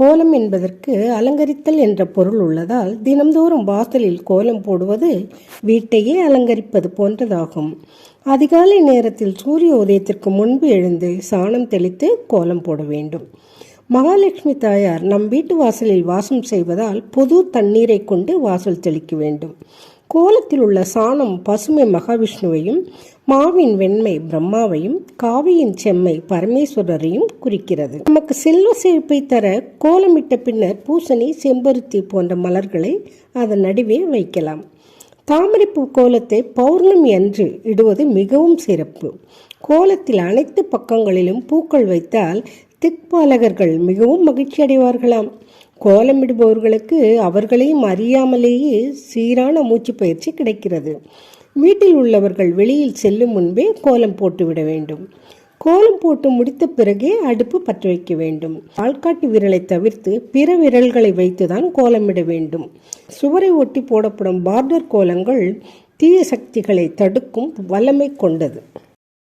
கோலம் என்பதற்கு அலங்கரித்தல் என்ற பொருள் உள்ளதால் தினம்தோறும் வாசலில் கோலம் போடுவது வீட்டையே அலங்கரிப்பது போன்றதாகும். அதிகாலை நேரத்தில் சூரிய உதயத்திற்கு முன்பு எழுந்து சாணம் தெளித்து கோலம் போட வேண்டும். மகாலட்சுமி தாயார் நம் வீட்டு வாசலில் வாசம் செய்வதால் புது தண்ணீரை கொண்டு வாசல் தெளிக்க வேண்டும். கோலத்தில் உள்ள சாணம் பசுமை மகாவிஷ்ணுவையும், மாவின் வெண்மை பிரம்மாவையும், காவியின் செம்மை பரமேஸ்வரரையும் குறிக்கிறது. நமக்கு செல்வ செழிப்பை தர கோலமிட்ட பின்னர் பூசணி, செம்பருத்தி போன்ற மலர்களை அதன் நடுவே வைக்கலாம். தாமரைப்பூ கோலத்தை பௌர்ணமி அன்று இடுவது மிகவும் சிறப்பு. கோலத்தில் அனைத்து பக்கங்களிலும் பூக்கள் வைத்தால் திக்பாலகர்கள் மிகவும் மகிழ்ச்சி அடைவார்களாம். கோலமிடுபவர்களுக்கு அவர்களையும் அறியாமலேயே சீரான மூச்சு பயிற்சி கிடைக்கிறது. வீட்டில் உள்ளவர்கள் வெளியில் செல்லும் முன்பே கோலம் போட்டுவிட வேண்டும். கோலம் போட்டு முடித்த பிறகே அடுப்பு பற்ற வைக்க வேண்டும். ஆள்காட்டி விரலை தவிர்த்து பிற விரல்களை வைத்துதான் கோலமிட வேண்டும். சுவரை ஒட்டி போடப்படும் பார்டர் கோலங்கள் தீய சக்திகளை தடுக்கும் வல்லமை கொண்டது.